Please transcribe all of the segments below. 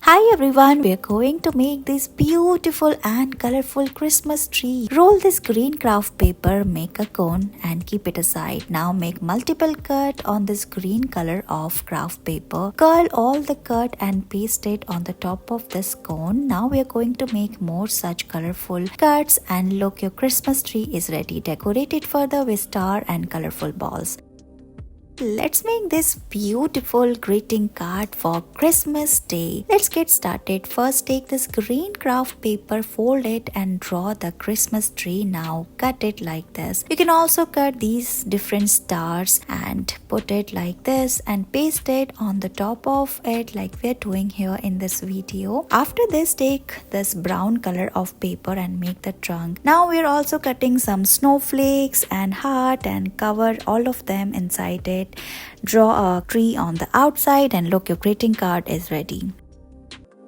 Hi everyone, we are going to make this beautiful and colorful Christmas tree. Roll this green craft paper, make a cone and keep it aside. Now make multiple cut on this green color of craft paper. Curl all the cut and paste it on the top of this cone. Now we are going to make more such colorful cuts and look, your Christmas tree is ready. Decorate it further with star and colorful balls. Let's make this beautiful greeting card for Christmas Day. Let's get started. First take this green craft paper, fold it and draw the Christmas tree. Now cut it like this. You can also cut these different stars and put it like this and paste it on the top of it like we're doing here in this video. After this, take this brown color of paper and make the trunk. Now we're also cutting some snowflakes and heart and cover all of them inside it. Draw a tree on the outside and look, your greeting card is ready.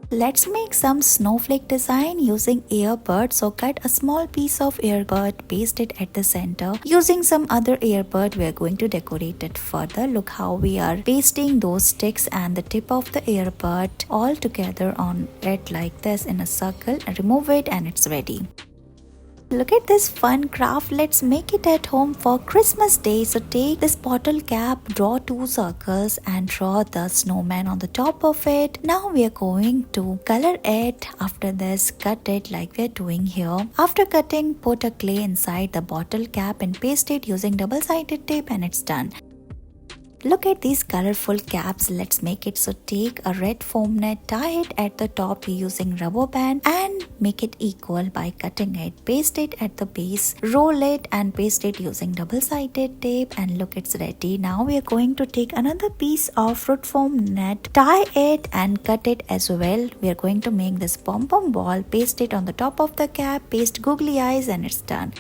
Let's make some snowflake design using earbud. So cut a small piece of earbud, paste it at the center. Using some other earbud, we are going to decorate it further. Look how we are pasting those sticks and the tip of the earbud all together on it like this in a circle. Remove it and it's ready. Look at this fun craft. Let's make it at home for Christmas Day. So take this bottle cap, draw two circles and draw the snowman on the top of it. Now we are going to color it. After this, cut it like we are doing here. After cutting, put a clay inside the bottle cap and paste it using double-sided tape and it's done. Look at these colorful caps. Let's make it. So take a red foam net, tie it at the top using rubber band and make it equal by cutting it. Paste it at the base, roll it and paste it using double-sided tape and look, it's ready. Now we are going to take another piece of fruit foam net, tie it and cut it as well. We are going to make this pom-pom ball, paste it on the top of the cap, paste googly eyes and it's done.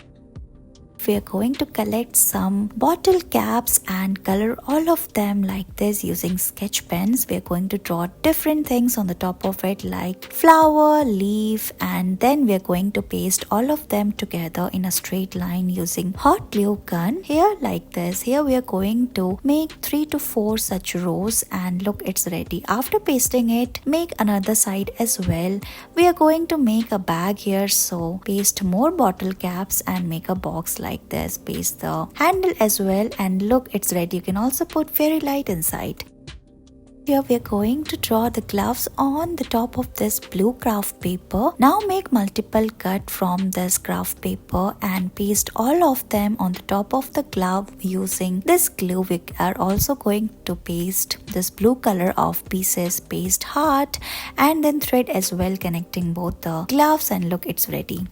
We are going to collect some bottle caps and color all of them like this using sketch pens. We are going to draw different things on the top of it like flower, leaf, and then we are going to paste all of them together in a straight line using hot glue gun. Here like this. Here we are going to make 3 to 4 such rows and look, it's ready. After pasting it, make another side as well. We are going to make a bag here, so paste more bottle caps and make a box like this. Paste the handle as well and look, it's ready. You can also put fairy light inside. Here we are going to draw the gloves on the top of this blue craft paper. Now make multiple cut from this craft paper and paste all of them on the top of the glove using this glue. We are also going to paste this blue color of pieces, paste heart and then thread as well, connecting both the gloves and look, it's ready.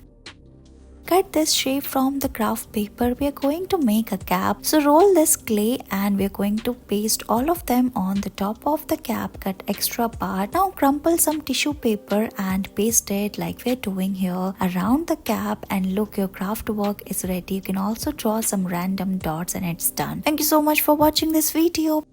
Cut this shape from the craft paper. We are going to make a cap. So roll this clay and we are going to paste all of them on the top of the cap. Cut extra part. Now crumple some tissue paper and paste it like we are doing here around the cap and look, your craft work is ready. You can also draw some random dots and it's done. Thank you so much for watching this video.